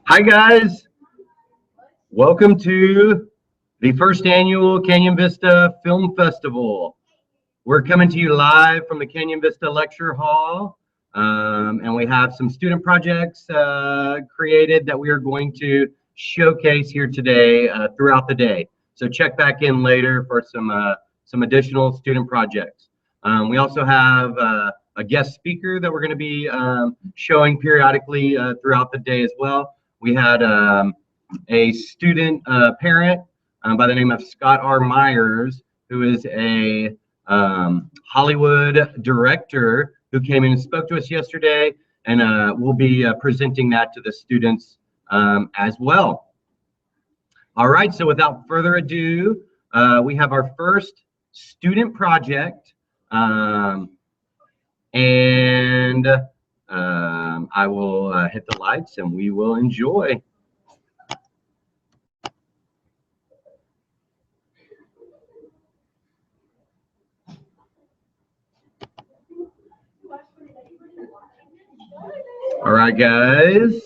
Hi guys, welcome to the first annual Canyon Vista Film Festival. We're coming to you live from the Canyon Vista Lecture Hall, and we have some student projects created that we are going to showcase here today throughout the day. So check back in later for some additional student projects. We also have a guest speaker that we're going to be showing periodically throughout the day as well. We had a student parent by the name of Scott R. Myers, who is a Hollywood director who came in and spoke to us yesterday, and we'll be presenting that to the students as well. All right, so without further ado, we have our first student project, and I will hit the lights and we will enjoy. All right, guys.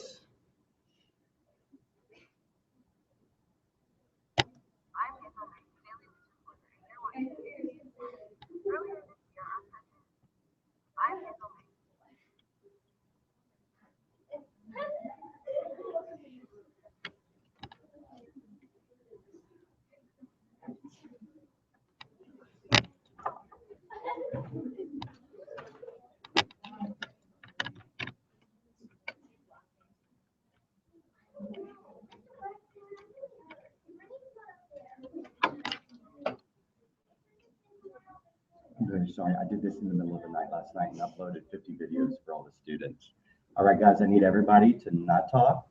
I'm very sorry, I did this in the middle of the night last night and uploaded 50 videos for all the students. All right, guys, I need everybody to not talk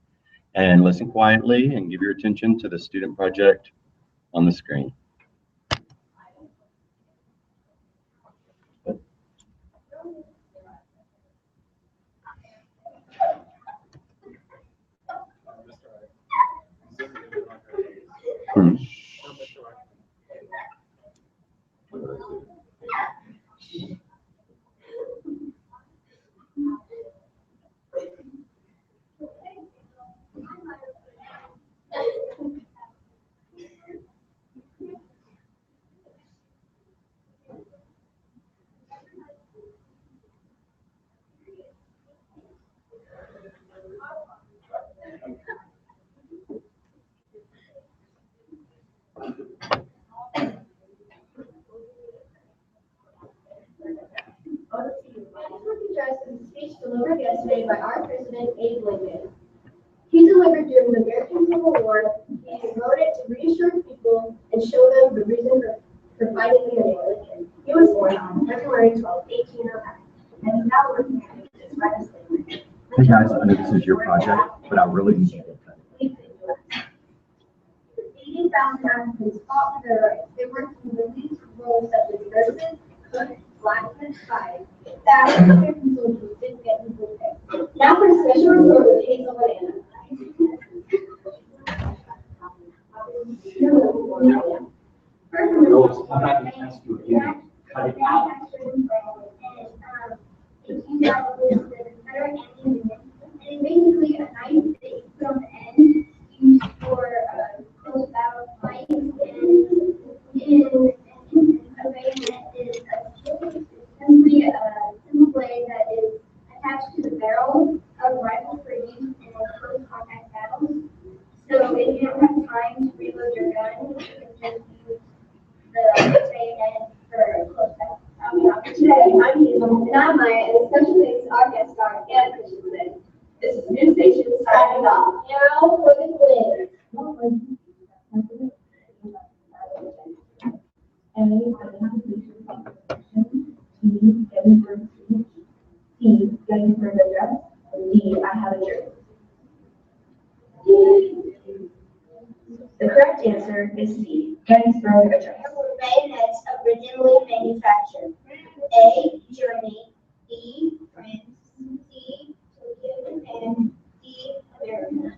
and listen quietly and give your attention to the student project on the screen. Speech delivered yesterday by our president, Abe Lincoln. He delivered during the American Civil War. He wrote it to reassure people and show them the reason for fighting the Lincoln. He was born on February 12, 1809, and he's now working at his right of slavery. Hey guys, I know this is your project, but I really need you to cut it. 80,000 Africans fought for their rights. They worked in relief roles such as nurses, cooks, blacksmiths, spies. The African American soldiers didn't get equal pay. Now for a special report with Hazel and Anna. Rose, I'm not going to ask you again. Cut it out. And basically a knife that from the end used for close battle fighting, and in a bayonet is simply a simple blade that is attached to the barrel of a rifle for use in close contact battles. So if you don't have time to reload your gun, you can just use the bayonet for close battle. Today, I'm Hazel, and I'm Maya, and special thanks to our guest star, Anna Christensen. This is New Station signing off. Now for the quiz. A, identification of the question. B, getting for speech. C, getting for the address. And D, I have a jury. The correct answer is C, Gettysburg Address. Bayonets originally manufactured. A, Germany. B, France. C, Tokyo, Japan. D, America.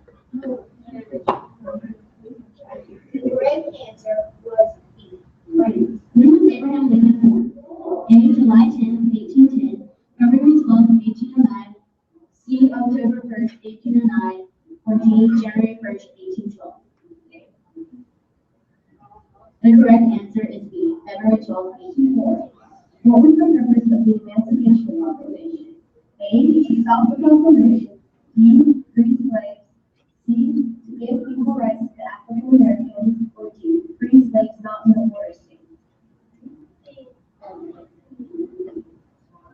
The correct answer was B, France. When was Abraham Lincoln born? A, July 10, 1810, February 12, 1809, C, correct answer is B, Federal 1284. What was the purpose of the Emancipation Proclamation? A, to stop the proclamation. B, free slaves. C, to give equal rights to African Americans. Or D, free slaves not in the border states.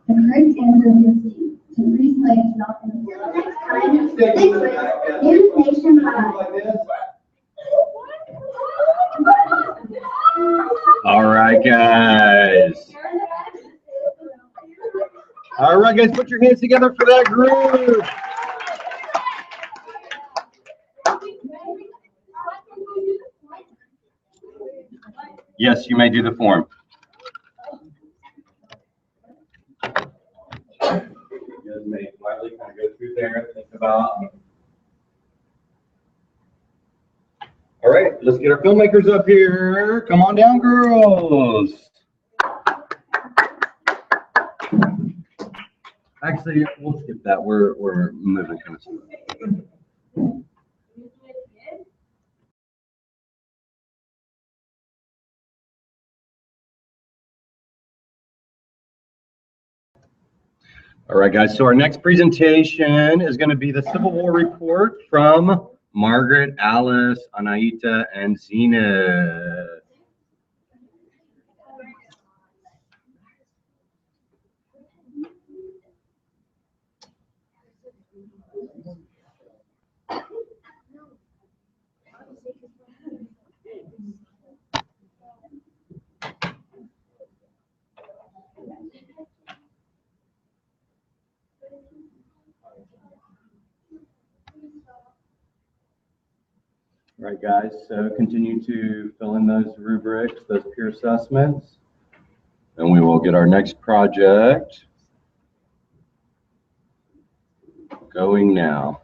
The correct answer is D, to free slaves not in the border. Next time, new nationwide. All right, guys. All right, guys, put your hands together for that group. Yes, you may do the form. You guys may quietly kind of go through there, think about. All right, let's get our filmmakers up here. Come on down, girls. Actually, we'll skip that. We're moving kind of slow. All right, guys. So our next presentation is going to be the Civil War report from Margaret, Alice, Anaita, and Zenith. All right, guys, so continue to fill in those rubrics, those peer assessments, and we will get our next project going now.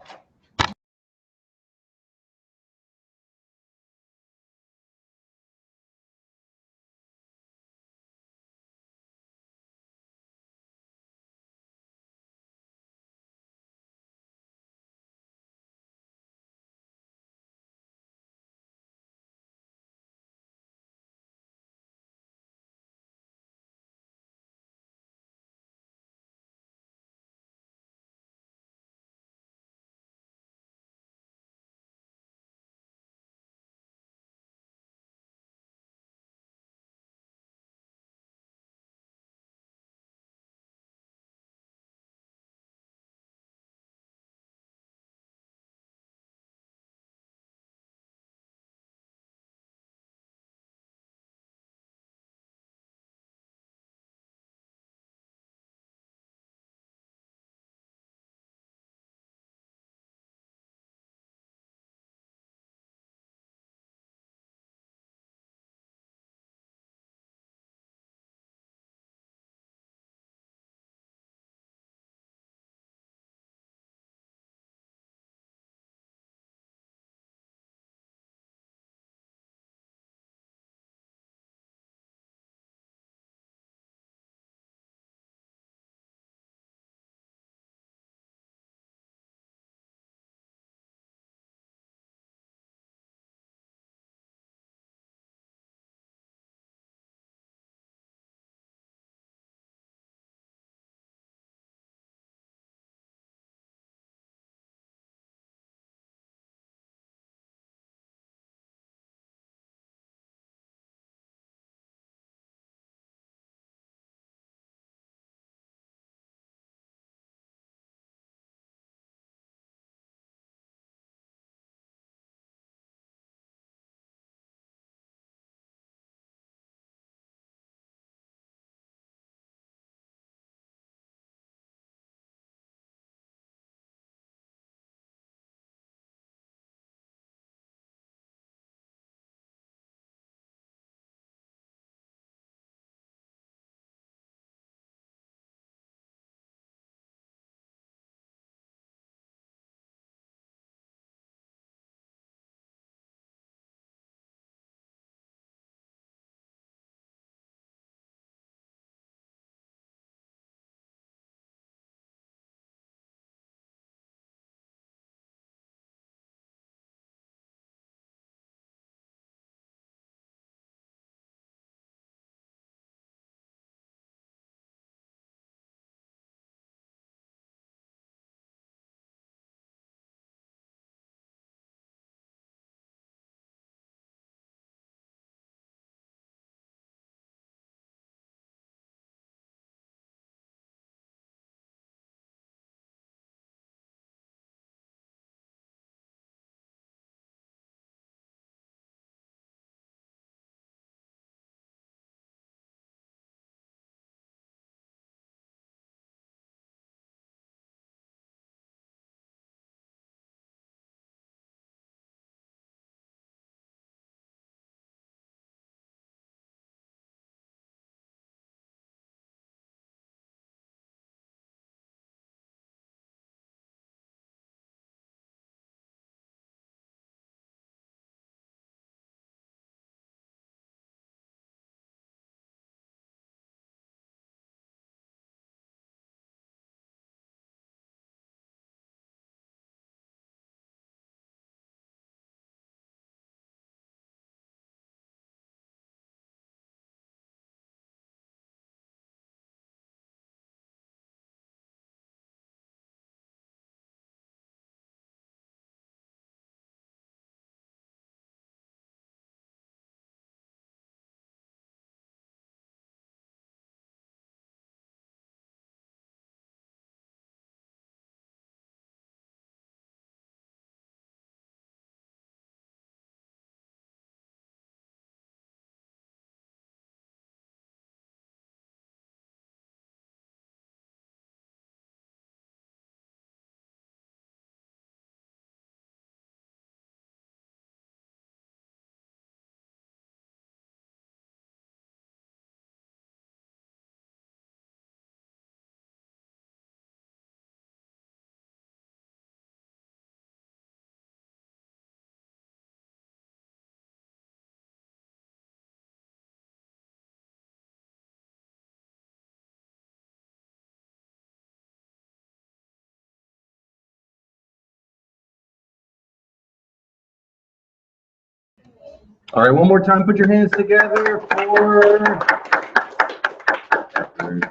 All right, one more time, put your hands together for.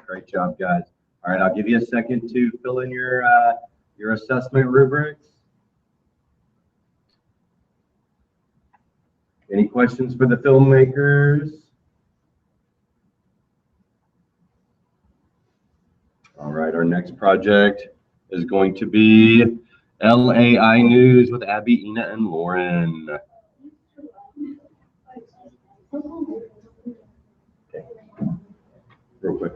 Great job, guys. All right, I'll give you a second to fill in your assessment rubrics. Any questions for the filmmakers? All right, our next project is going to be LAI News with Abby, Ina, and Lauren. Okay. Real quick.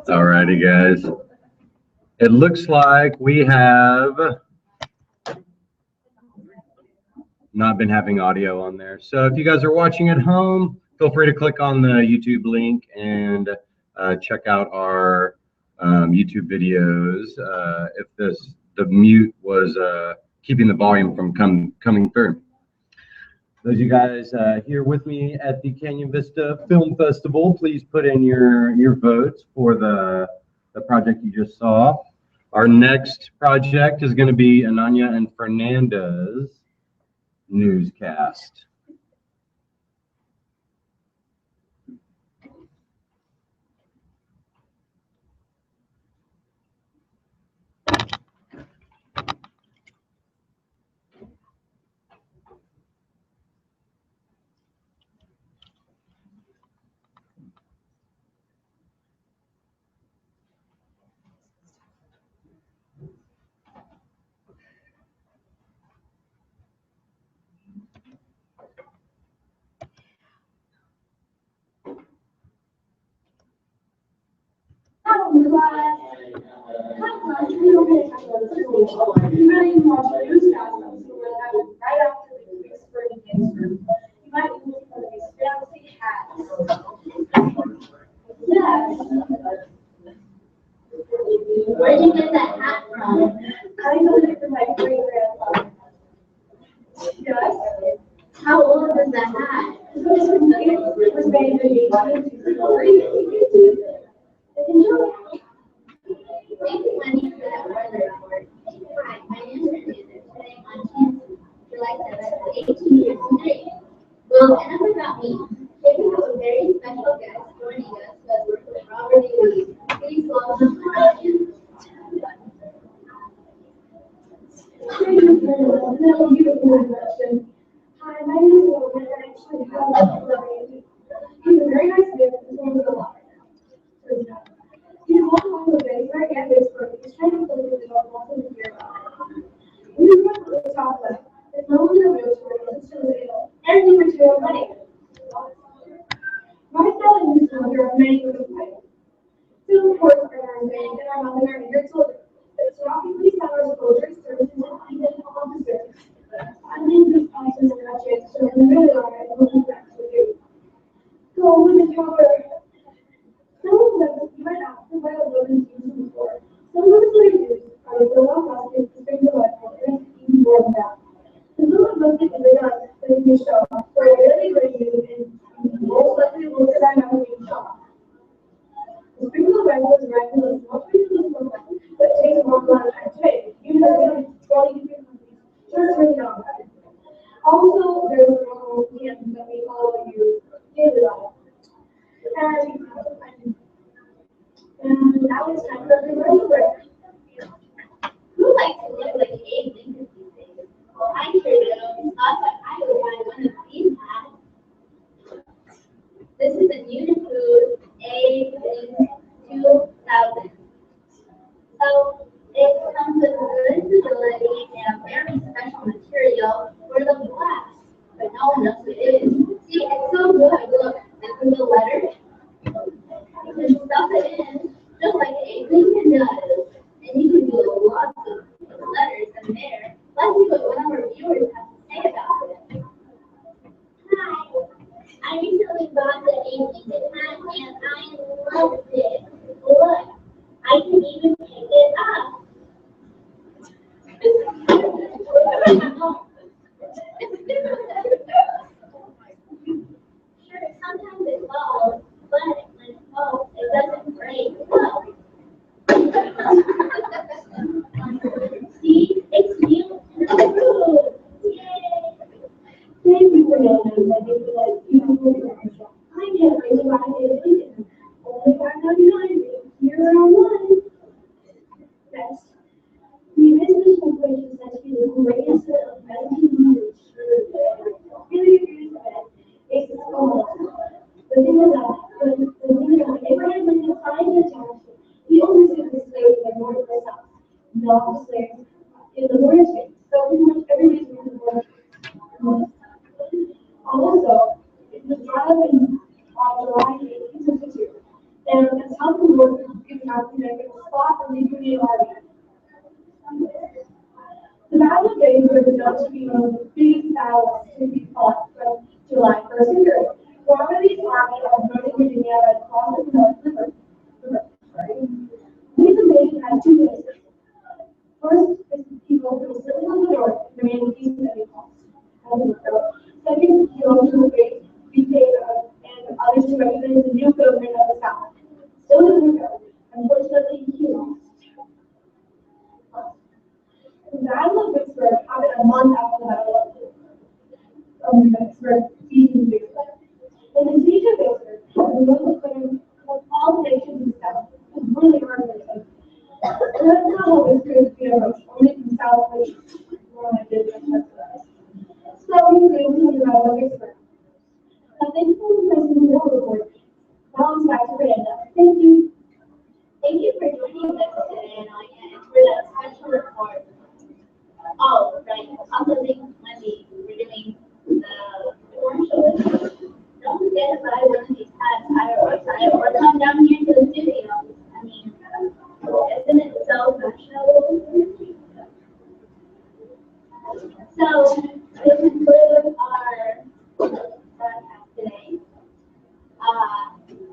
Alrighty, guys. It looks like we have not been having audio on there. So if you guys are watching at home, feel free to click on the YouTube link and check out our YouTube videos. If the mute was keeping the volume from coming through. Those of you guys here with me at the Canyon Vista Film Festival, please put in your votes for the project you just saw. Our next project is going to be Ananya and Fernanda's newscast. Where'd you get that hat from? I got it from my great grandfather. Yes. How old is the hat? It was made in 1863. Thank you, Wendy, for that weather report. Hi, my name is Fernanda. Today on Tuesday, July 7th, 1863. Well, enough about me. Today we have a very special guest joining us who has worked with Robert E. Lee. Please welcome Ryan. Beautiful introduction. Hi, my name is Logan, and I actually have a He's a very nice man, but he's going to go out right now. He's walking along the way, right at Pittsburgh. He's trying to play with the dog, walking to hear about it. When he's going to the top left, there's no one in the wheelchair, it's still available. Anything for two money. My fellow used to wonder of many of the titles. Still, of course, our bank and our mother and your children. It's rocking police hours, poetry, services, and even officers. I think this process is not yet so I'm really alright and looking back to you. So when the cover, some of them might ask the way of women's use before. Some of the use are the fill-out baskets to bring the life and even more than that. The fill-out basket is a gun that you can show for a really great use and most likely look at that now being shot. The sprinkler rifle is regular, not to be but it takes a long time to take, even though it's 20 companies just really not bad. Also, there's a normal campus that we all use daily life. And now it's time for the real break. Who likes to look like Abe Lincoln these days? Well, I sure do. Thought that I would buy one of these hats. This is a Unifood Abe Lincoln 2000. So it comes with good stability and a very special material for the blast. But no one knows what it is. See, it's so good. Look, this is the letter. You can stuff it in just like Abe Lincoln does. And you can do lots of letters in there. Let's see what one of our viewers has to say about it. Hi. I recently bought the Abe Lincoln hat and I loved it. Look, I can even pick it up. Sure, sometimes it falls, but when it falls, it doesn't break. Look. See, it's new and approved. Yay! Thank you for noticing that they feel like beautiful commercial. I can't wait to buy it Lincoln. Only $5.99. Here are one. Next. The business corporation says to be the greatest of 1900s. Really agrees with it. It's almost. The thing is that, when Abraham Lincoln signed the township, he only saved the slaves in the north and the south, not the slaves in the northern states. So pretty much everybody's in the north. Also, it was driving on July PBL. The Battle of Gettysburg is known to be one of the biggest battles to be fought from July 1st to 3rd. Robert's army of Northern Virginia had crossed the Potomac River. These invasions had two phases. First, the people who were still in the north demanded peace at any cost. Second, he also repaid and others to recognize the new government of the South. Still in the unfortunately, he lost. The Battle of Vicksburg happened a month after the Battle of Vicksburg, siege of Vicksburg. In the siege of Vicksburg, the North claimed all nations in the South was really hard to defend. And that's not how Vicksburg beat approach, only from south to east, more like it is subsidized. So we came to the Battle of Vicksburg. Now, thank you for the President War report. Now it's back to Brenda. Thank you. Thank you for joining us today, Anya, and for that special report. Oh, right. Also, thank Wendy for doing the commercial. Don't forget to buy one of these hats at our website or come down here to the studio. I mean, isn't it so fashionable? So, this concludes our broadcast today.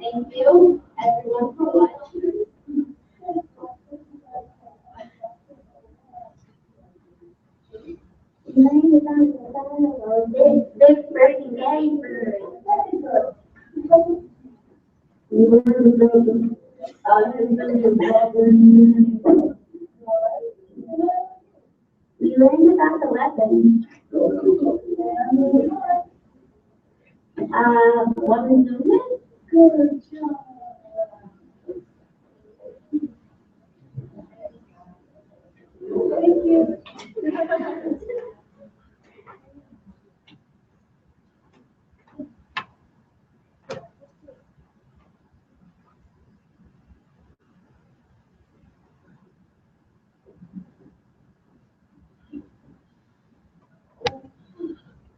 Thank you, everyone, for watching. Vicksburg and Gettysburg. We learned about the weapons. Woman movement? Good job. Thank you.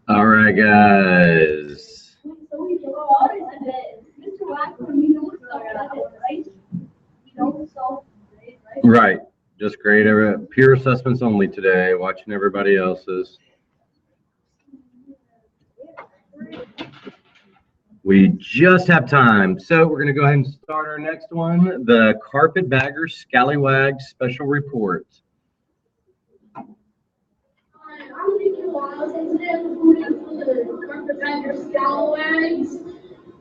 All right, guys. Right. Just great. Peer assessments only today, watching everybody else's. We just have time. So we're going to go ahead and start our next one, the Carpetbagger Scallywag Special Report. I'm Nicky Wiles, and today I'm reporting for the Carpetbagger Scalawags.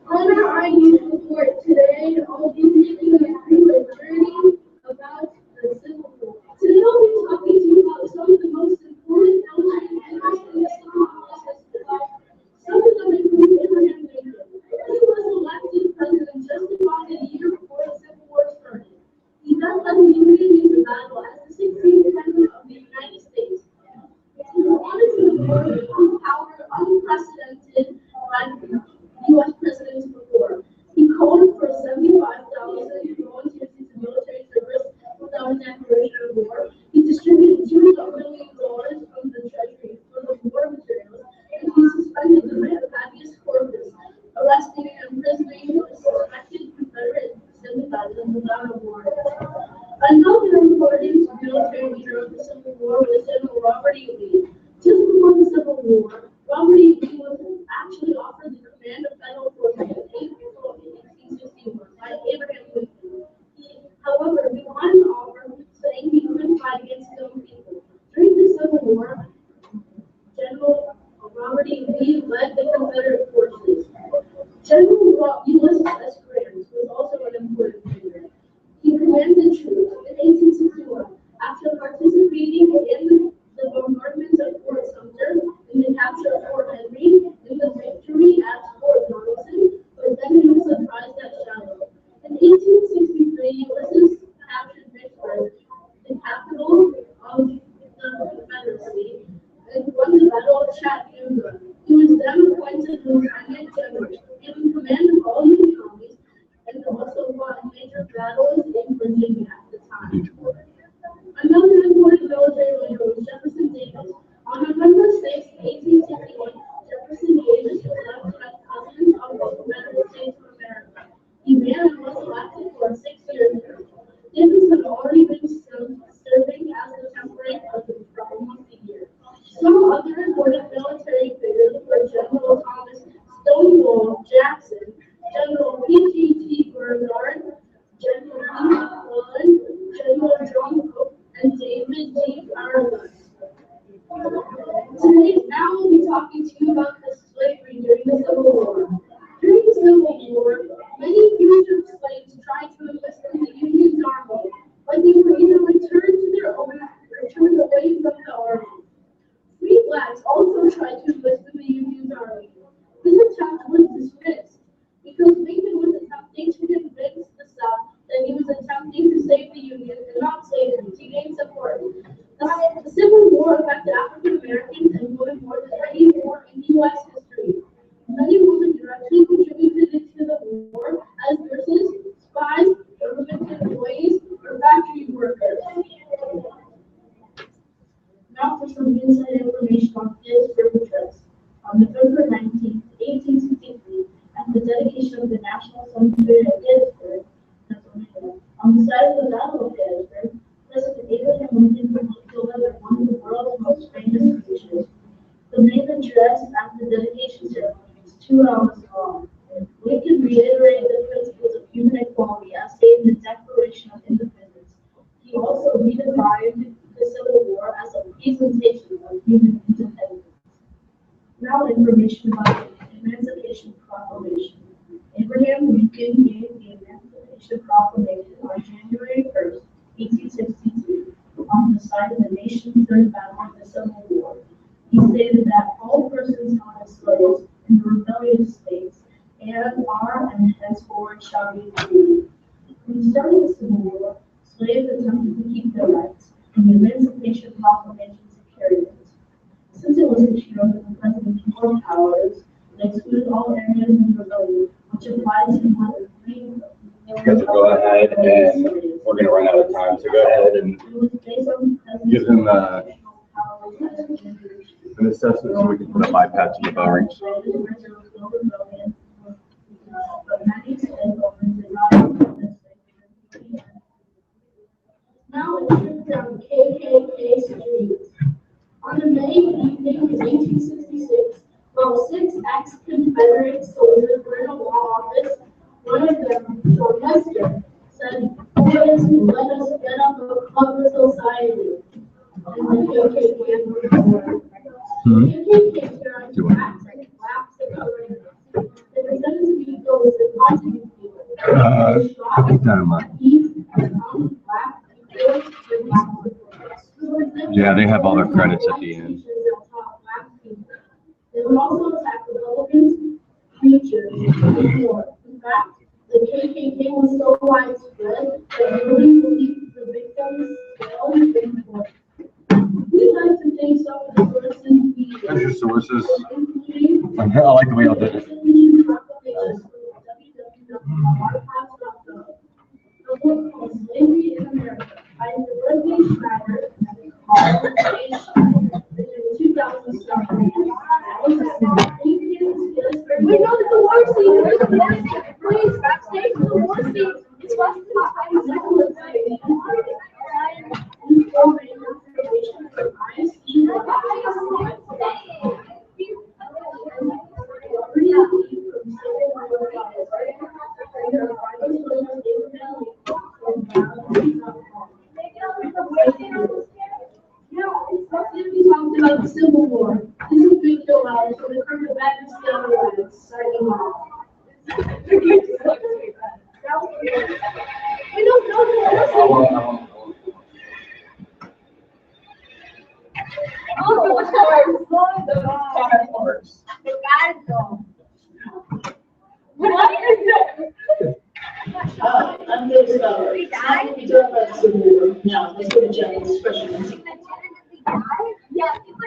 On our IU report today, I'll be taking you through a journey about the Civil War. Today I'll be talking to you about some of the most important elements in the Civil War's history. Some of them include Abraham Lincoln. He was elected president just about a year before the Civil War started. He then led the Union into battle as the 16th president of the United States. He wanted to avoid power unprecedented by U.S. presidents before. He called for 75,000 volunteers into military service without a declaration of war. He distributed $2 million from the treasury for the war materials, and he suspended the writ of habeas corpus, arresting and imprisoning suspected Confederate sympathizers without a warrant. Another important military leader of the Civil War was General Robert E. Lee. Just before the Civil War, Robert E. Lee was actually offered the command of federal forces in April of 1861 by Abraham Lincoln. However, declined the offer, saying he couldn't fight against his own people. During the Civil War, General Robert E. Lee led the Confederate forces. General Ulysses S. Grant was also an important figure. He commanded troops in 1861 after participating in the bombardment of Fort Sumter, in the capture of Fort Henry, in the victory at Fort Donelson, but then he was surprised at Shiloh. In 1863, Ulysses captured Vicksburg, the capital of the Confederacy, and won the Battle of Chattanooga. He was then appointed lieutenant about the slavery during the Civil War. During the Civil War, many fugitive slaves tried to enlist in the Union's army, but they were either returned to their own or turned away from the army. Free blacks also tried to enlist in the Union's army. This attempt was dismissed because Lincoln was attempting to convince the South that he was attempting to save the Union and not slavery to gain support. The Civil War affected African Americans and women more than any war in U.S. history. Many women directly contributed to the war as nurses, spies, government employees, or factory workers. Now for some inside information on Gettysburg Address. On November 19, 1863, at the dedication of the National Cemetery at Gettysburg, Pennsylvania, on the site of the Battle of Gettysburg, President Abraham Lincoln delivered one of the world's most famous speeches. The main address at the dedication ceremony was 2 hours long. Lincoln reiterated the principles of human equality as stated in the Declaration of Independence. He also redefined the Civil War as a presentation of human independence. Now information about the Emancipation Proclamation. Abraham Lincoln gave the Emancipation Proclamation on January 1st, 1862, on the site of the nation's third battle of the Civil War. He stated that all persons held as slaves in the rebellious states and are and henceforward shall be free. When starting the Civil War, slaves attempted to keep their rights, and the Emancipation Proclamation secured it. Since it was secured that the president more powers, they excluded all areas of rebellion, which applied to more than 3 million. You guys will go ahead and we're going to run out of time, so go ahead and give them an assessment so we can put a bypass to the bones. Now a trip down KKK Street. On a May evening in 1866, while 6 ex-Confederate soldiers were in a law office, one of them, Lester, said, "Boys, let us get up a club society." And the KKK were born. The KKK terrorized blacks and blacks and others. They pretended to be those that wanted to be Put this down in mine. Yeah, they have all their credits at the end. They would also attack Republicans, preachers, and more. In fact, the KKK was so widespread that nobody believed the victims failed in court. We'd like to thank some of the sources we There's your sources. including I like the way y'all did it. A book called Slavery in America by Dorothy Schreiber, Carl J. Schreiber, written in 2007. We know that the war scene, where's the war scene? Please, backstage to the war scene. It's less than 5 seconds. We talked about the Civil War. This is Big Joe Allen, so the current Baptist Alliance, signing off. We don't know the I'm going to start. We talk about the Civil War. Now, let's go to Jenny's question. Yeah, people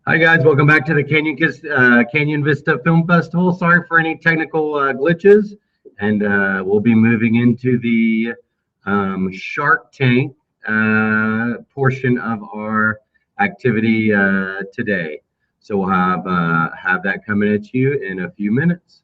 Hi guys, welcome back to the Canyon Vista Film Festival. Sorry for any technical glitches, and we'll be moving into the Shark Tank portion of our activity today. So we'll have that coming at you in a few minutes.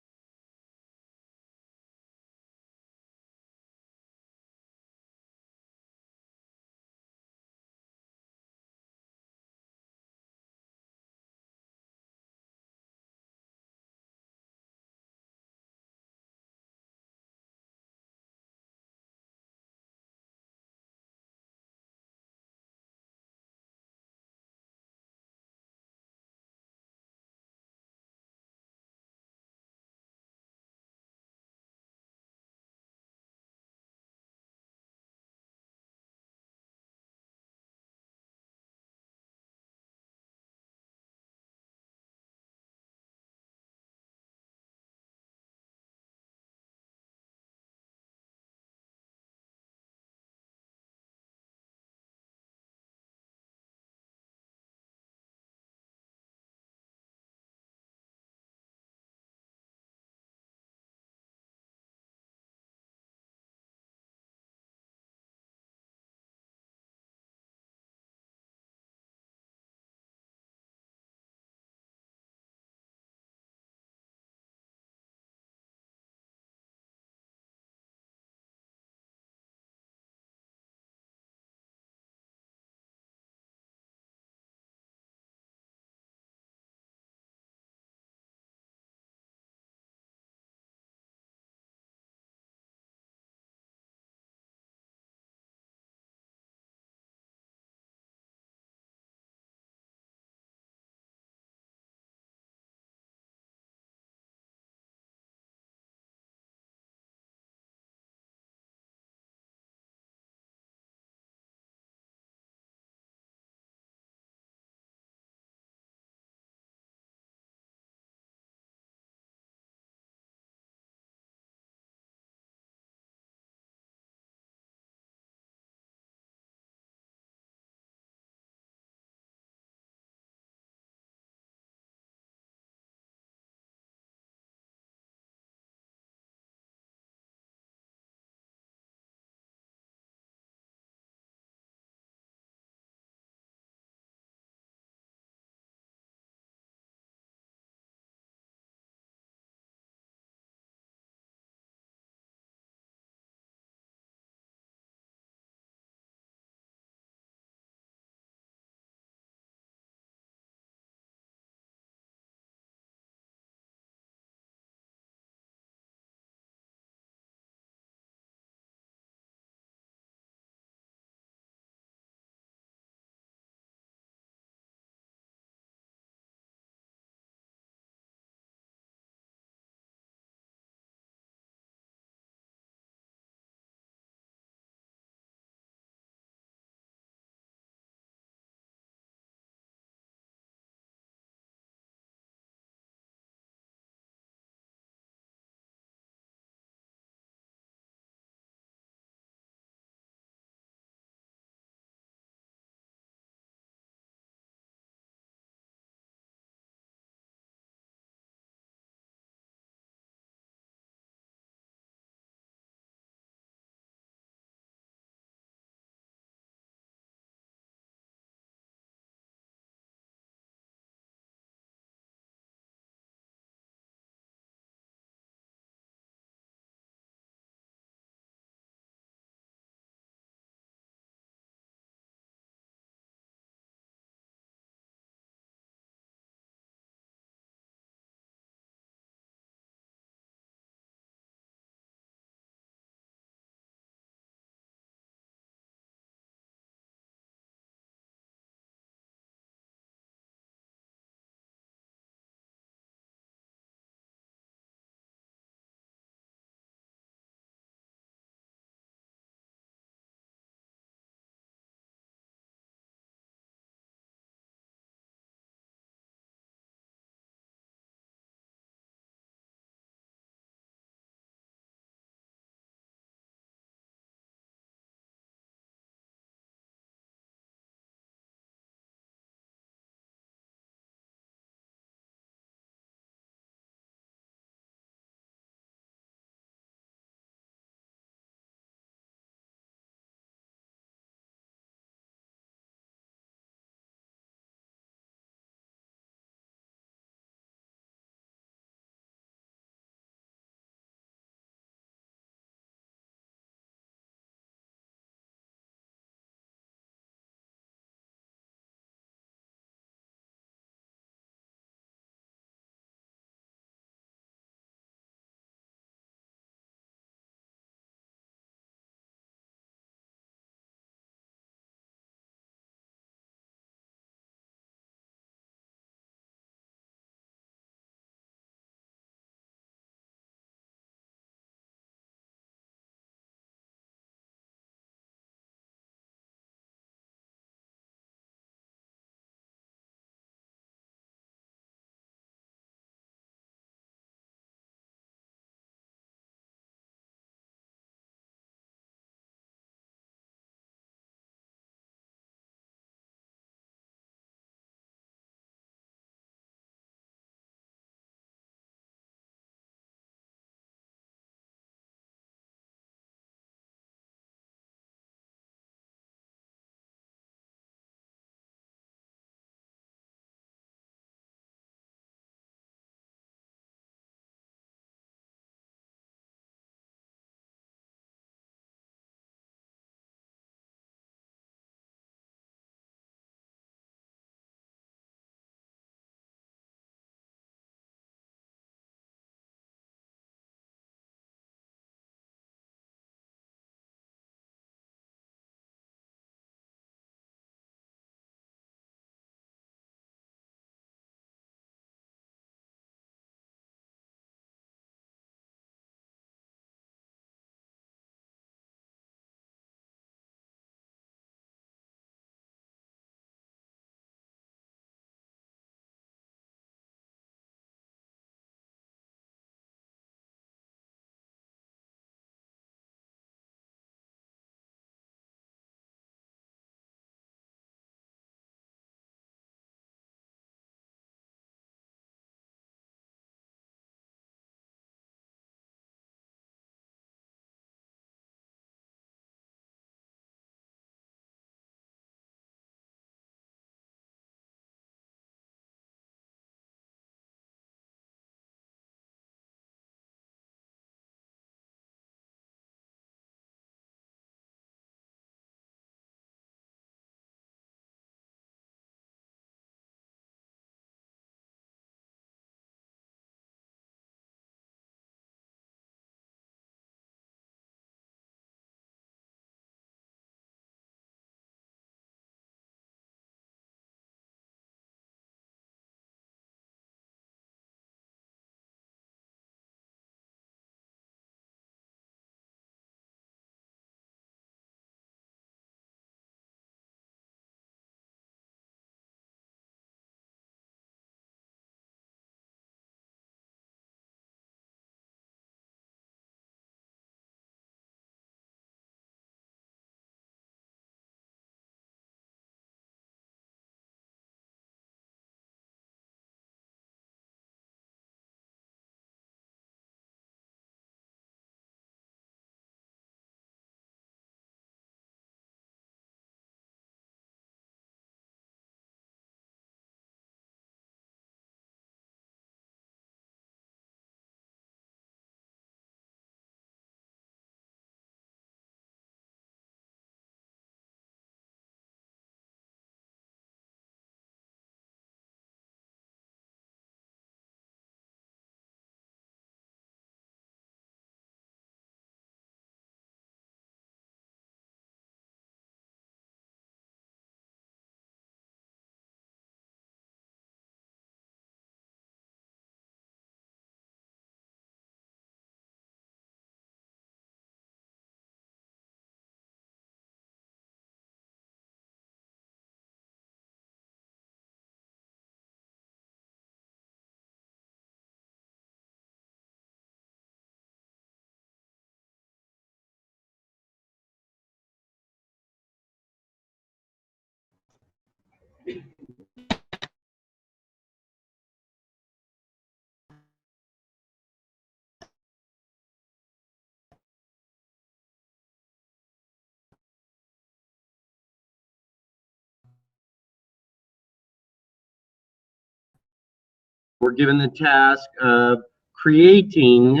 were given the task of creating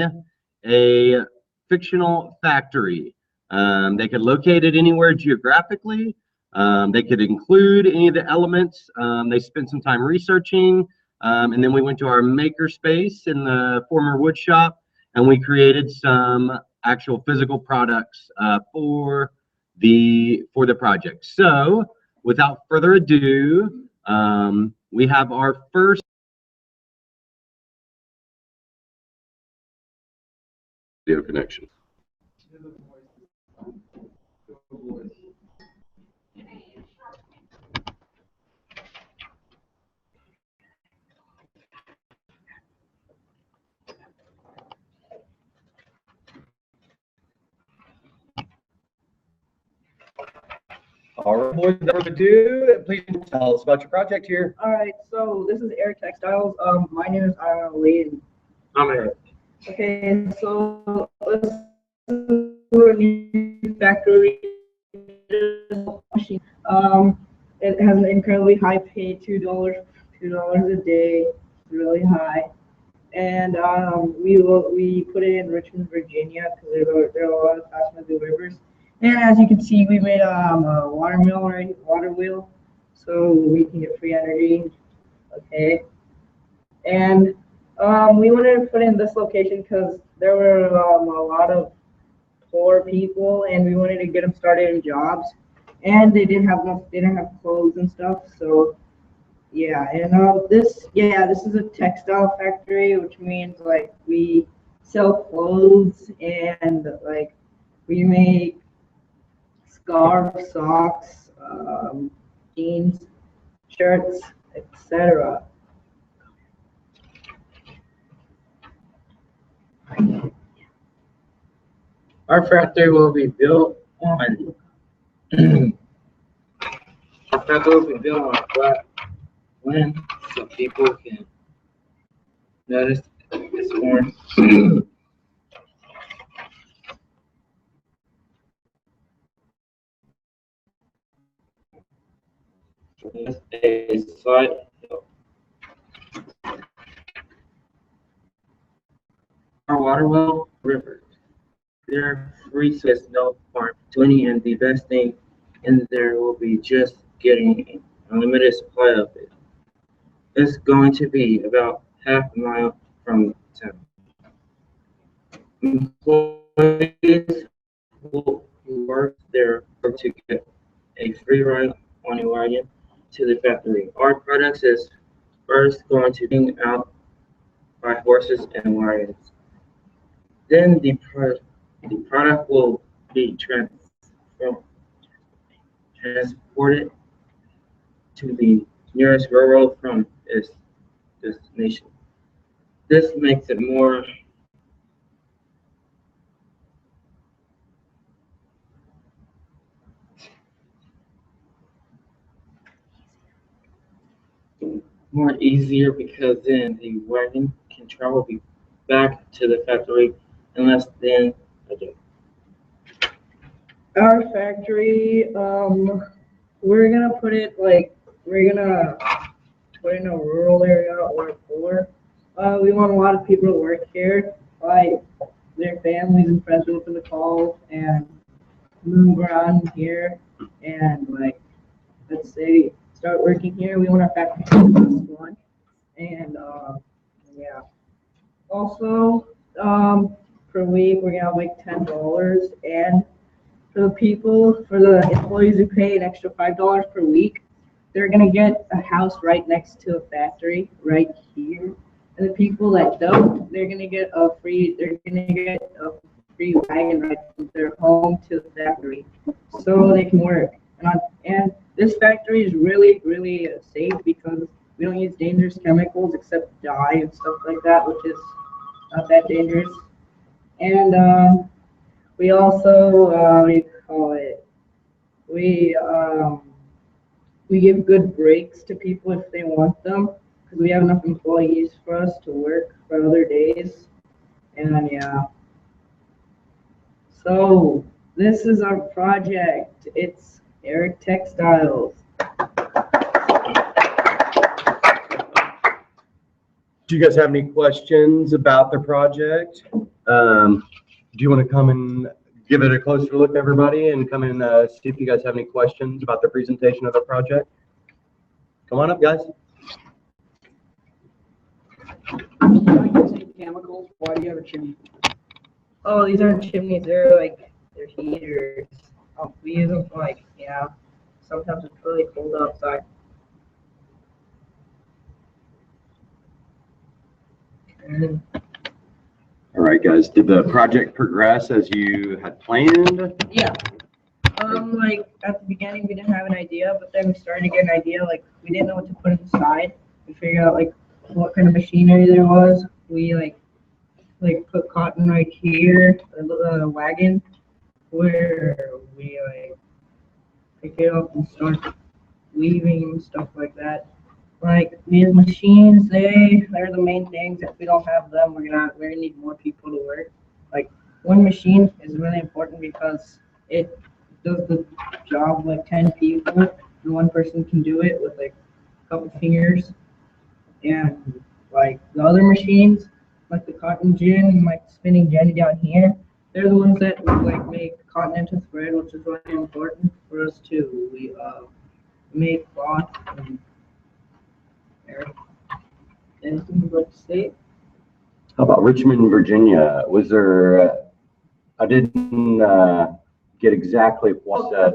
a fictional factory. They could locate it anywhere geographically. They could include any of the elements. They spent some time researching, and then we went to our maker space in the former wood shop, and we created some actual physical products for the project. So, without further ado, we have our first video connection. All right, boys, without further ado, please tell us about your project here. All right, so this is Eric Textiles. My name is Aaron Lee. I'm Eric. Okay, so this is a new factory. It has an incredibly high pay, $2 a day, really high. And we put it in Richmond, Virginia, because there are a lot of fast-moving rivers. And as you can see, we made a water wheel, so we can get free energy. Okay. And we wanted to put it in this location because there were a lot of poor people, and we wanted to get them started in jobs. And they didn't have clothes and stuff. So yeah, and this is a textile factory, which means like we sell clothes and like we make scarves, socks, jeans, shirts, etc. Our factory will be built on flat land so people can notice it's warm. It's a slight hill. Our water well river. They're free, so there's no farm to any, and the best thing in there will be just getting a limited supply of it. It's going to be about half a mile from town. Employees who work there are to get a free ride on a wagon to the factory. Our products is first going to be out by horses and wagons. Then the product will be transported to the nearest railroad from its destination. This makes it more easier because then the wagon can travel back to the factory in less than a day. Our factory, we're gonna put it in a rural area or poor. We want a lot of people to work here, like their families and friends will open the calls and move around here and like let's say start working here. We want our factory to be this one. And yeah. Also, per week we're gonna make $10, and for the employees who pay an extra $5 per week, they're gonna get a house right next to a factory right here. And the people that don't, they're gonna get a free wagon ride from their home to the factory, so they can work. And this factory is really, really safe because we don't use dangerous chemicals except dye and stuff like that, which is not that dangerous. And we also, what do you call it? We give good breaks to people if they want them, because we have enough employees for us to work for other days. And yeah. So this is our project. It's Eric Textiles. Do you guys have any questions about the project? Do you want to come and give it a closer look, everybody, and come and see if you guys have any questions about the presentation of the project? Come on up, guys. Chemicals. Why do you have a chimney? Oh, these aren't chimneys. They're heaters. We use them for sometimes it's really cold outside. And All right, guys. Did the project progress as you had planned? yeah. At the beginning we didn't have an idea, but then we started to get an idea. Like we didn't know what to put inside. We figured out what kind of machinery there was. We put cotton right here, a wagon where we pick it up and start weaving and stuff like that. These machines, they're the main things. If we don't have them, we're gonna need more people to work. One machine is really important because it does the job of 10 people, and one person can do it with a couple fingers. And the other machines, like the cotton gin and spinning jenny down here, they're the ones that make cotton into thread, which is really important for us to make cloth. And anything you'd like to say? How about Richmond, Virginia? Was there? I didn't get exactly what you said.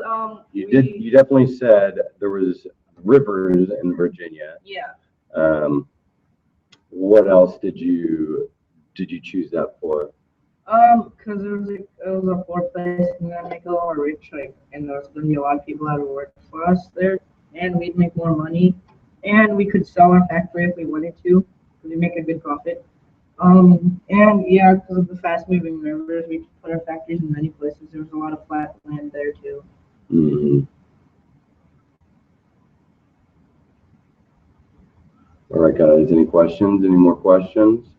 You did. You definitely said there was rivers in Virginia. Yeah. What else did you choose that for? Because it was a poor place, and then make it a little rich, and there's gonna be a lot of people that would work for us there, and we'd make more money, and we could sell our factory if we wanted to, because we make a good profit. And yeah, because of the fast-moving rivers, we could put our factories in many places. There was a lot of flat land there too. Mm-hmm. All right, guys. Any questions? Any more questions?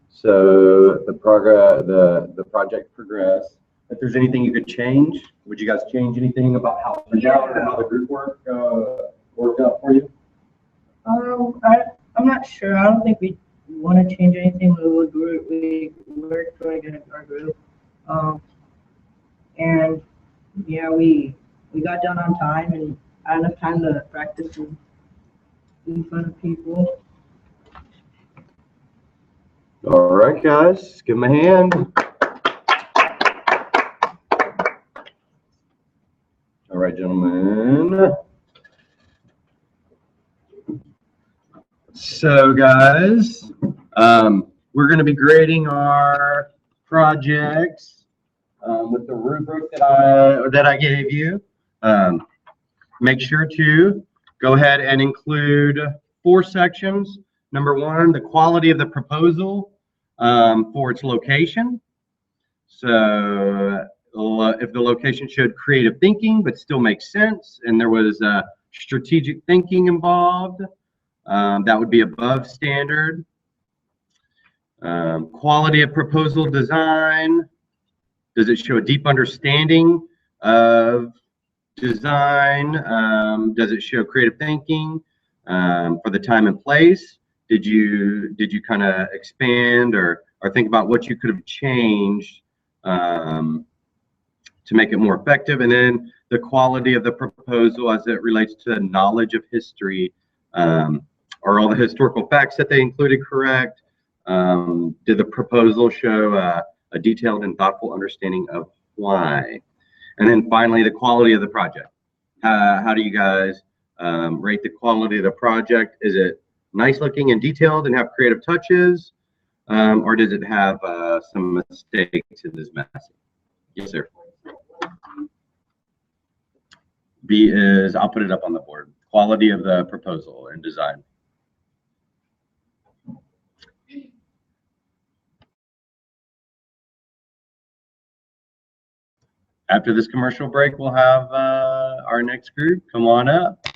So the project progressed. If there's anything you could change, would you guys change anything about how it turned out or how the group worked out for you? I'm not sure. I don't think we want to change anything. We worked really good in our group. And yeah, we got done on time and had enough time to practice and in front of people. All right, guys, give them a hand. All right, gentlemen. So, guys, we're going to be grading our projects with the rubric that I gave you. Make sure to go ahead and include 4 sections. Number 1, the quality of the proposal for its location. So if the location showed creative thinking but still makes sense and there was strategic thinking involved, that would be above standard. Quality of proposal design. Does it show a deep understanding of design? Does it show creative thinking for the time and place? Did you kind of expand or think about what you could have changed to make it more effective? And then the quality of the proposal as it relates to knowledge of history. Are all the historical facts that they included correct? Did the proposal show a detailed and thoughtful understanding of why? And then finally, the quality of the project. How do you guys rate the quality of the project? Is it nice looking and detailed and have creative touches? Or does it have some mistakes and is messy? Yes, sir. B is, I'll put it up on the board. Quality of the proposal and design. After this commercial break, we'll have our next group come on up.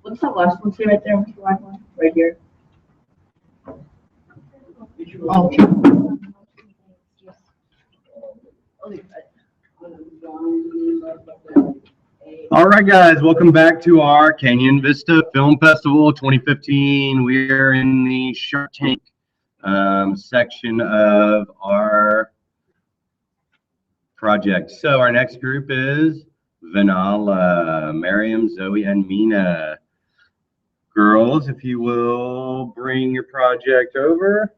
What's the last one say right there? What's the last one? Right here. Oh, All right, guys, welcome back to our Canyon Vista Film Festival 2015. We are in the Shark Tank section of our project. So our next group is Vanala, Miriam, Zoe, and Mina. Girls, if you will bring your project over.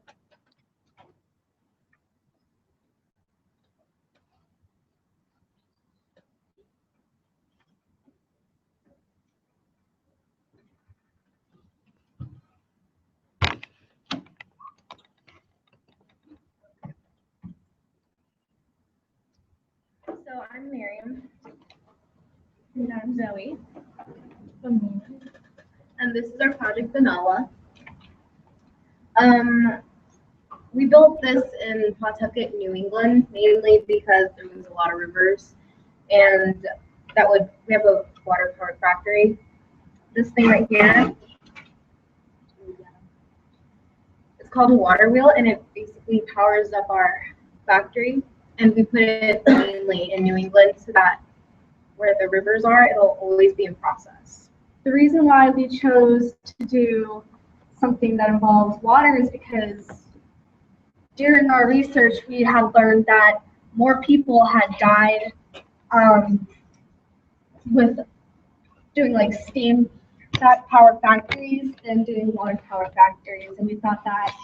So I'm Miriam. And I'm Zoe. And this is our project Vanilla. We built this in Pawtucket, New England, mainly because there was a lot of rivers, and we have a water power factory. This thing right here, it's called a water wheel, and it basically powers up our factory. And we put it mainly in New England so that where the rivers are, it'll always be in process. The reason why we chose to do something that involves water is because during our research, we had learned that more people had died with doing like steam power factories than doing water power factories, and we thought that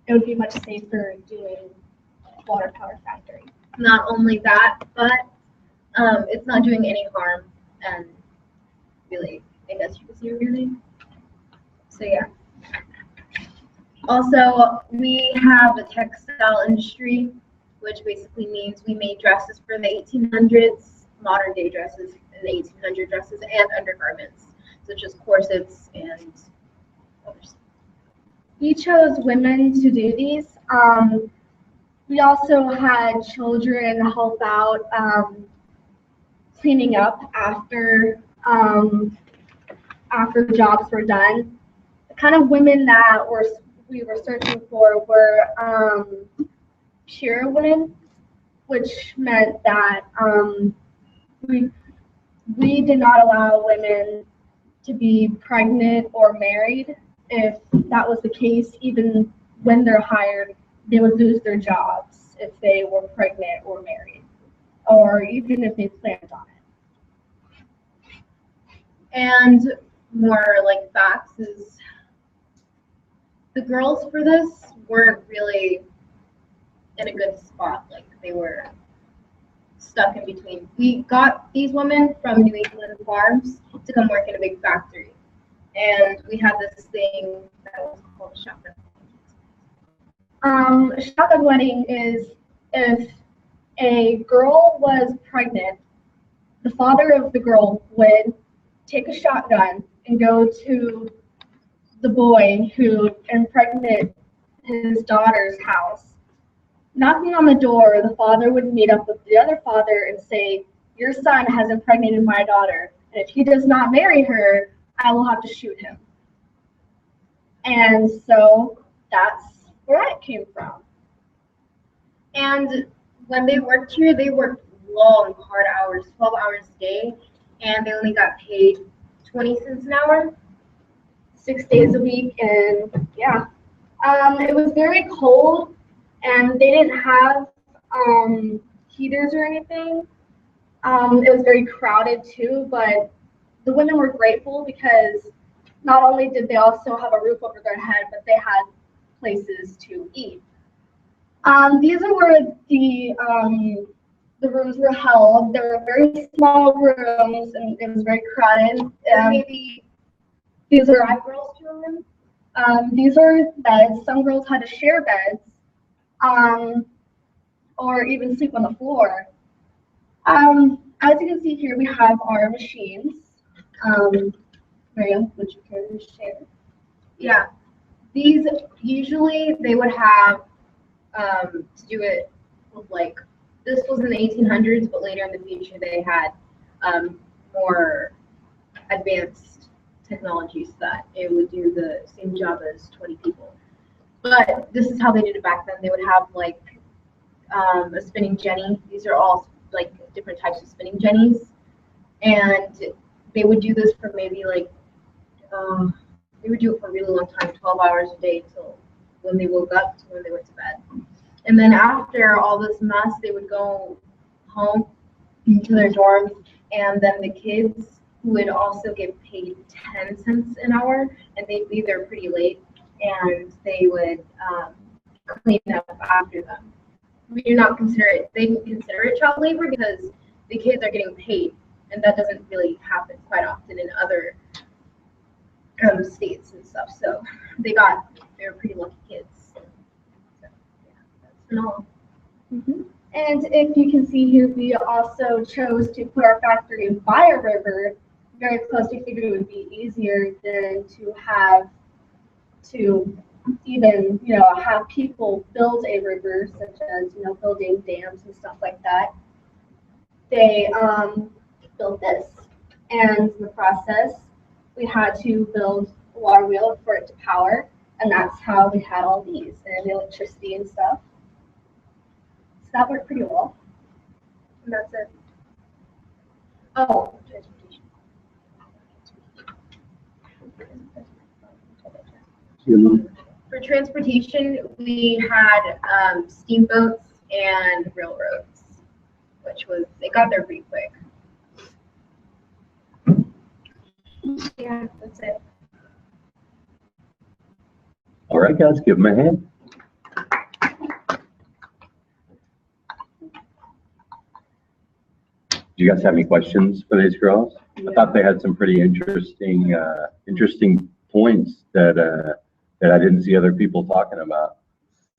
it would be much safer doing water power factory. Not only that, but it's not doing any harm, and really, I guess you could say really. So yeah. Also, we have a textile industry, which basically means we made dresses for the 1800s, modern day dresses in the 1800 dresses, and undergarments, such as corsets and others. We chose women to do these. We also had children help out cleaning up after jobs were done. The kind of women that we were searching for were pure women, which meant that we did not allow women to be pregnant or married. If that was the case, even when they're hired, they would lose their jobs if they were pregnant or married, or even if they planned on it. And more like facts is the girls for this weren't really in a good spot. Like they were stuck in between. We got these women from New England farms to come work in a big factory. And we had this thing that was called a shotgun. A shotgun wedding is if a girl was pregnant, the father of the girl would take a shotgun and go to the boy who impregnated his daughter's house. Knocking on the door, the father would meet up with the other father and say, "Your son has impregnated my daughter, and if he does not marry her, I will have to shoot him." And so that's where that came from. And when they worked here, they worked long, hard hours, 12 hours a day, and they only got paid 20 cents an hour, 6 days a week, and yeah. It was very cold, and they didn't have heaters or anything. It was very crowded too, but the women were grateful because not only did they also have a roof over their head, but they had places to eat. These are where the rooms were held. They were very small rooms, and it was very crowded. maybe These are 5 girls to a room. these are beds. Some girls had to share beds, or even sleep on the floor. As you can see here, we have our machines. Miriam, would you care to share? Yeah, these usually they would have to do it with like this was in the 1800s, but later in the future they had more advanced technology so that it would do the same job as 20 people. But this is how they did it back then. They would have like a spinning jenny. These are all like different types of spinning jennies, and they would do this for maybe like they would do it for a really long time, 12 hours a day till when they woke up to when they went to bed. And then after all this mess, they would go home to their dorms, and then the kids would also get paid 10 cents an hour, and they'd be there pretty late, and they would clean up after them. We do not consider it, they consider it child labor because the kids are getting paid, and that doesn't really happen quite often in other states and stuff. So they were pretty lucky kids. So, yeah, that's been all. And if you can see here, we also chose to put our factory by a river very close. We figured it would be easier than to have to even, have people build a river, such as, building dams and stuff like that. They built this, and in the process, we had to build a water wheel for it to power, and that's how we had all these, and the electricity and stuff. So that worked pretty well. And that's it. Oh, transportation. For transportation, we had steamboats and railroads, which was, it got there pretty quick. Yeah, that's it. All right, guys, give them a hand. Do you guys have any questions for these girls? I thought they had some pretty interesting points that I didn't see other people talking about.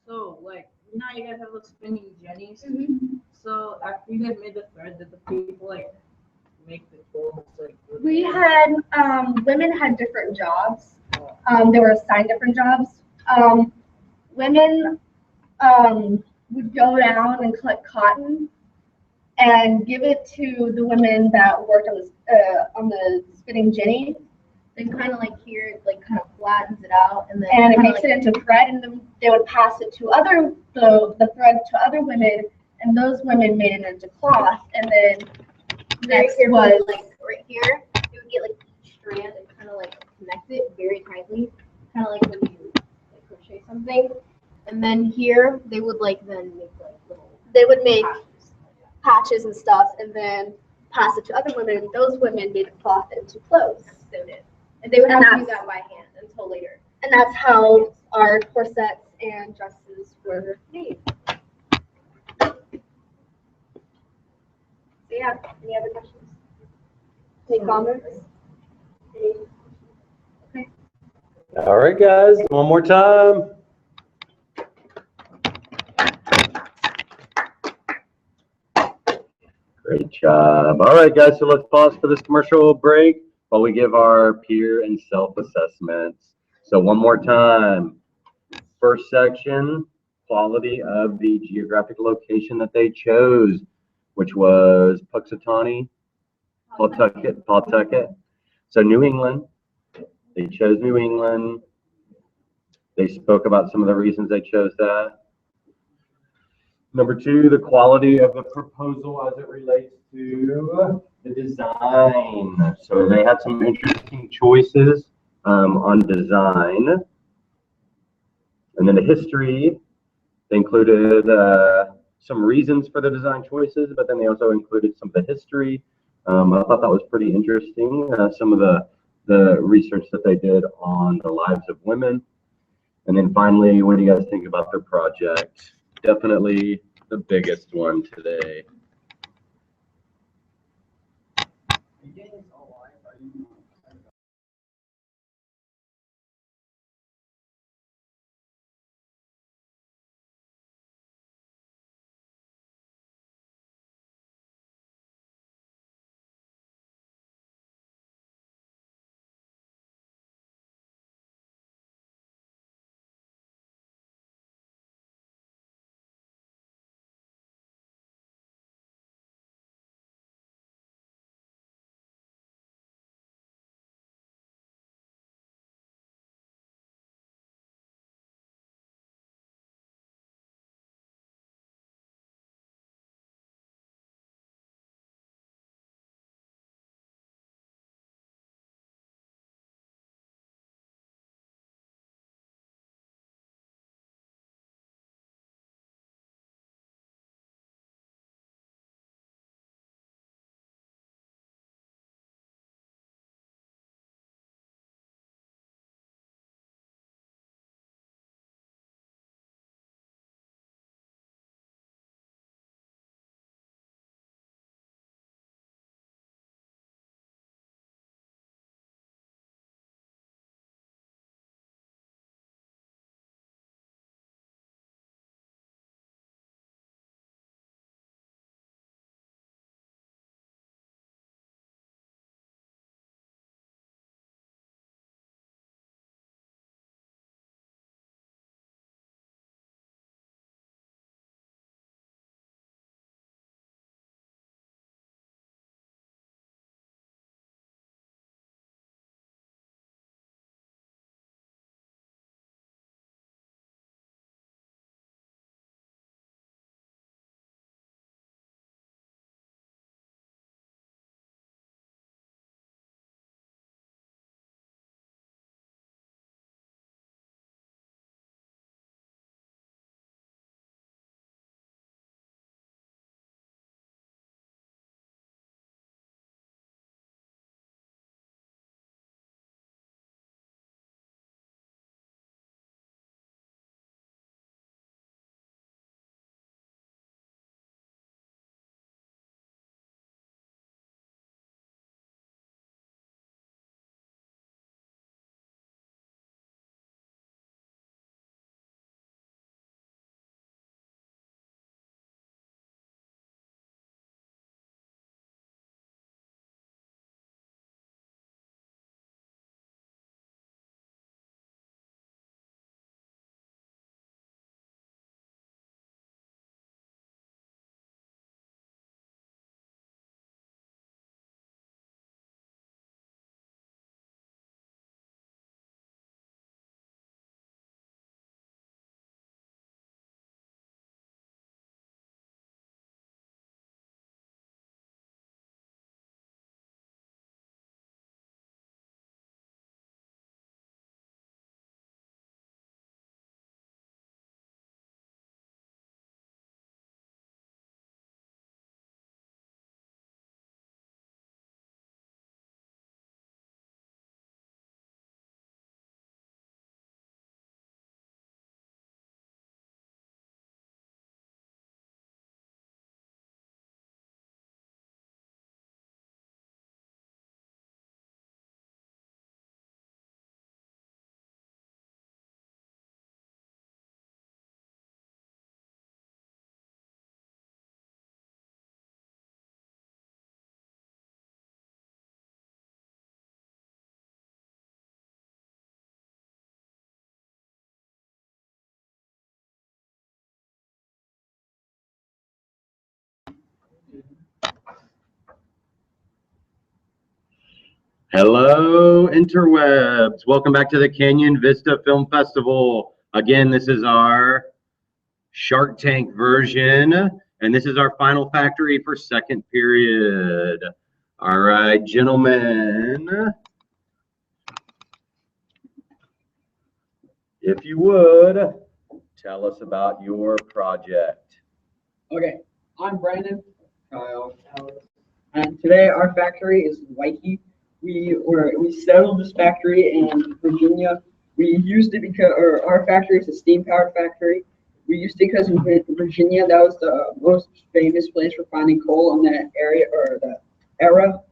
So, like, now you guys have those spinning jennies. So, after you guys made the thread, did the people, like, make the clothes, like... We had, women had different jobs. They were assigned different jobs. Women would go down and collect cotton and give it to the women that worked on the spinning jenny. Then kind of like here, it like kind of flattens it out, and then And it makes it into thread, and then they would pass it to the thread to other women, and those women made it into cloth, and then next was like right here, you would get like each strand and kind of like connect it very tightly, kind of like when you like crochet something. And then here, they would like then make like little. they would make patches. patches and stuff, and then pass it to other women, and those women made the cloth into clothes. So did. And they would And have to do that's- that by hand until later. And that's how our corsets and dresses were made. So yeah, any other questions? Any comments? Okay. All right, guys, one more time. Great job. All right, guys, so let's pause for this commercial break while we give our peer and self-assessments. So one more time. First section, quality of the geographic location that they chose, which was Puxatawny, Pawtucket. So New England, they chose New England. They spoke about some of the reasons they chose that. Number two, the quality of the proposal as it relates to the design. So they had some interesting choices on design. And then the history, they included some reasons for the design choices, but then they also included some of the history. I thought that was pretty interesting, some of the research that they did on the lives of women. And then finally, what do you guys think about their project? Definitely the biggest one today. Hello, interwebs. Welcome back to the Canyon Vista Film Festival. Again, this is our Shark Tank version, and this is our final factory for second period. All right, gentlemen, if you would, tell us about your project. Okay, I'm Brandon, Kyle, and today our factory is Waikiki. We settled this factory in Virginia. We used it because our factory is a steam powered factory. We used it because in Virginia that was the most famous place for finding coal in that area or the era.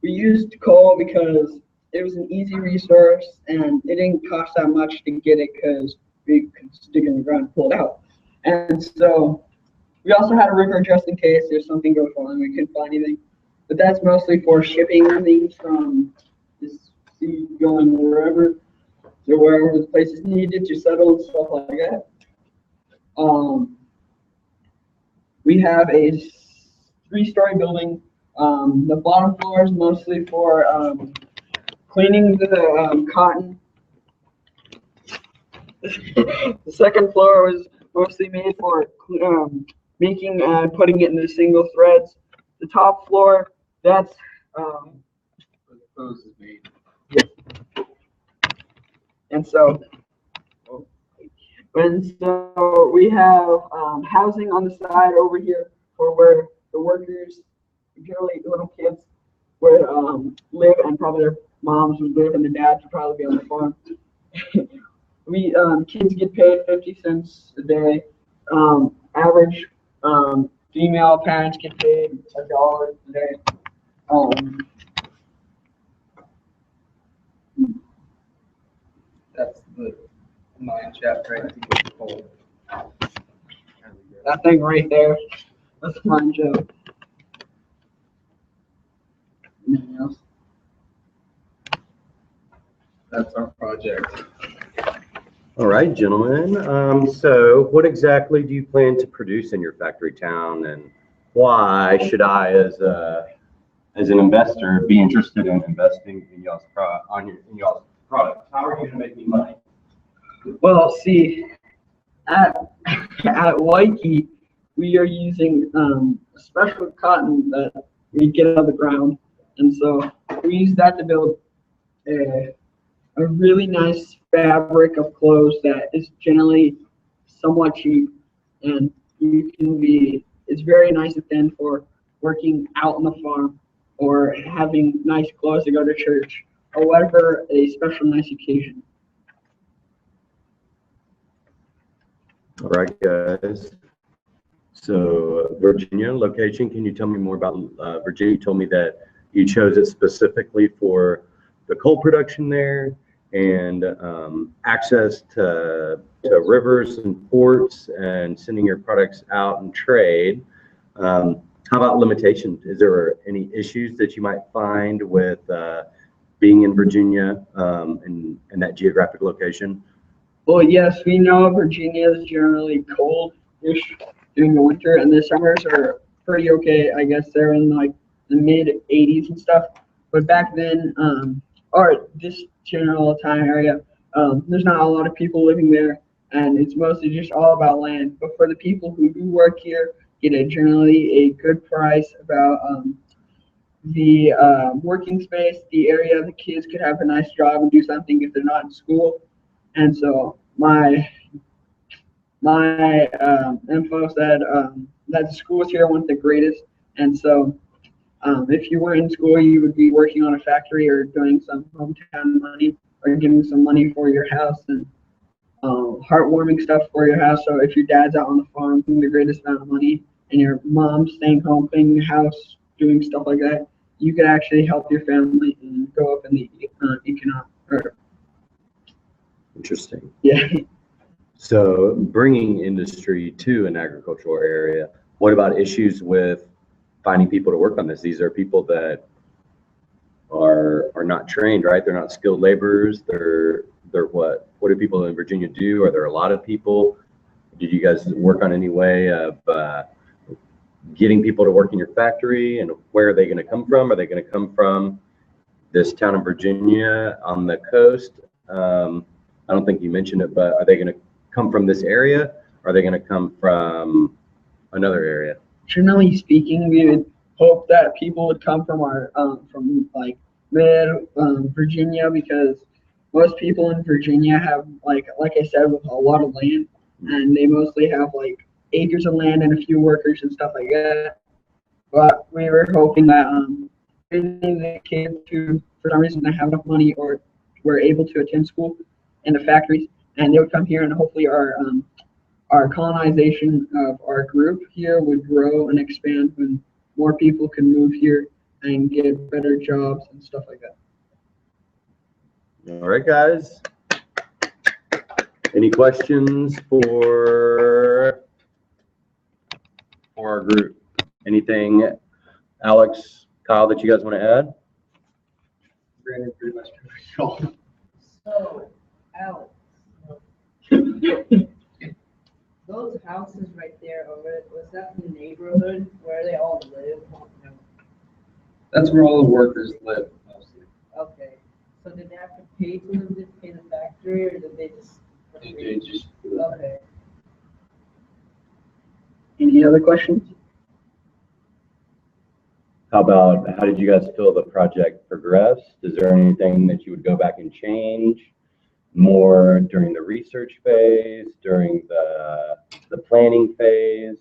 We used coal because it was an easy resource and it didn't cost that much to get it because we could stick it in the ground and pull it out. And so we also had a river just in case there's something goes wrong. We couldn't find anything. But that's mostly for shipping things from the sea going wherever to wherever the place is needed to settle and stuff like that. We have a 3-story building. The bottom floor is mostly for cleaning the cotton. The second floor was mostly made for making and putting it into single threads. The top floor, that's yeah. And so we have housing on the side over here for where the workers, generally little kids, would live, and probably their moms would live, and the dads would probably be on the farm. Kids get paid 50 cents a day. Average female parents get paid $1 a day. That's the mine shaft right to get the coal. That thing right there, that's mine shaft. Anything else? That's our project. All right, gentlemen. So what exactly do you plan to produce in your factory town, and why should I, as an investor, be interested in investing in y'all's products? How are you going to make me money? Well, see, at Waikiki, we are using a special cotton that we get out of the ground, and so we use that to build a really nice fabric of clothes that is generally somewhat cheap, and it's very nice and thin for working out on the farm or having nice clothes to go to church or whatever a special nice occasion. All right, guys. So Virginia location, can you tell me more about Virginia? You told me that you chose it specifically for the coal production there and access to rivers and ports and sending your products out and trade. How about limitations? Is there any issues that you might find with being in Virginia and that geographic location? Well, yes, we know Virginia is generally cold-ish during the winter, and the summers are pretty okay. I guess they're in like the mid 80s and stuff. But back then, or this general time area, there's not a lot of people living there, and it's mostly just all about land. But for the people who do work here, get generally a good price about the working space, the area. The kids could have a nice job and do something if they're not in school. And so my info said that the schools here weren't the greatest, and so if you were in school, you would be working on a factory or doing some hometown money or getting some money for your house and heartwarming stuff for your house. So if your dad's out on the farm doing the greatest amount of money and your mom's staying home cleaning the house, doing stuff like that, you could actually help your family and go up in the economic. Interesting. Yeah. So bringing industry to an agricultural area, what about issues with finding people to work on this? These are people that are not trained, right? They're not skilled laborers. They're what? What do people in Virginia do? Are there a lot of people? Did you guys work on any way of getting people to work in your factory, and where are they going to come from? Are they going to come from this town of Virginia on the coast. I don't think you mentioned it, but are they going to come from this area? Or are they going to come from another area? Generally speaking, we would hope that people would come from our from like mid Virginia, because most people in Virginia have like I said, with a lot of land, and they mostly have like acres of land and a few workers and stuff like that. But we were hoping that the kids who for some reason didn't have enough money or were able to attend school in the factories, and they would come here, and hopefully our colonization of our group here would grow and expand when more people can move here and get better jobs and stuff like that. All right, guys. Any questions for our group? Anything, Alex, Kyle, that you guys want to add? Brandon pretty much covered it all. So, Alex, those houses right there, was that the neighborhood where they all live? That's where all the workers live mostly. Okay, so did they have to pay to live, did they pay the factory, or did they just? They just Okay. Any other questions? How did you guys feel the project progressed? Is there anything that you would go back and change more during the research phase, during the planning phase?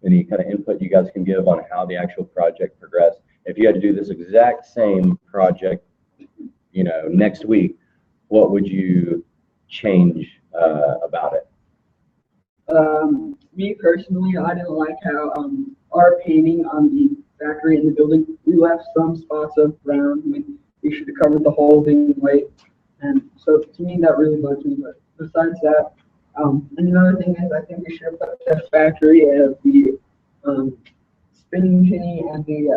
Any kind of input you guys can give on how the actual project progressed? If you had to do this exact same project, next week, what would you change about it? Me personally, I didn't like how our painting on the factory and the building, we left some spots of brown when we should have covered the whole thing in white. And so to me, that really bugs me. But besides that, and another thing is I think we should have put the factory as the spinning jenny and the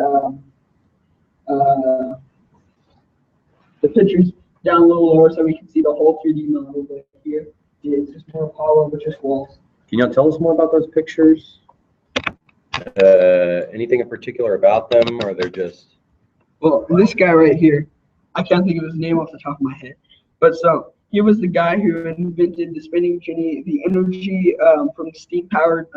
pictures down a little lower so we can see the whole 3D model. But here, it's just more hollow with just walls. Can you tell us more about those pictures? Anything in particular about them, or they're just? Well, this guy right here, I can't think of his name off the top of my head, but so he was the guy who invented the spinning jenny, the energy from steam powered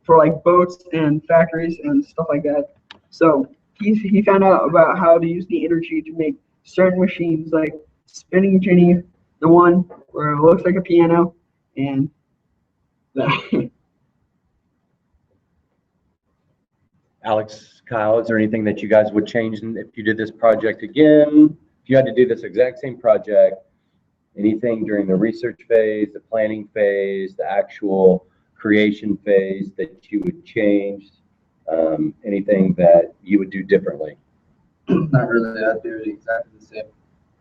for like boats and factories and stuff like that. So he found out about how to use the energy to make certain machines, like spinning jenny, the one where it looks like a piano, and that. Alex, Kyle, is there anything that you guys would change if you did this project again? If you had to do this exact same project, anything during the research phase, the planning phase, the actual creation phase that you would change? Anything that you would do differently? Not really. I'd do it exactly the same.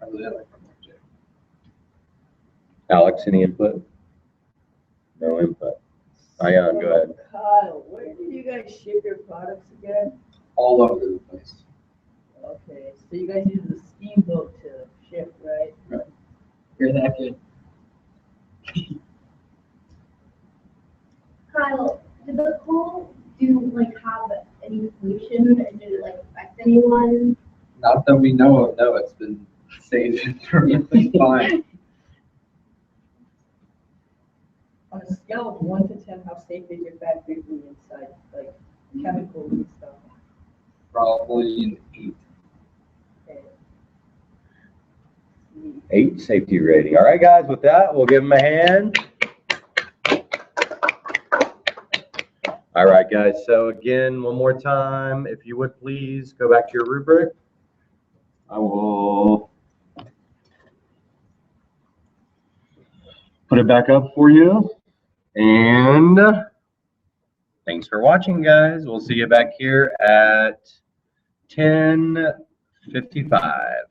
I really like the project. Alex, any input? No input. Ian, go ahead. Kyle, where did you guys ship your products again? All over the place. Okay, so you guys use the steamboat to ship, right? Right. You're that good. Kyle, did the coal have any pollution, or did it affect anyone? Not that we know of. No, it's been safe and perfectly fine. On a scale of 1 to 10, how safe is your factory from the inside, like chemicals and stuff? Probably an 8. Okay. 8 safety rating. All right, guys, with that, we'll give them a hand. All right, guys, so again, one more time, if you would please go back to your rubric. I will put it back up for you. And thanks for watching, guys. We'll see you back here at 10:55.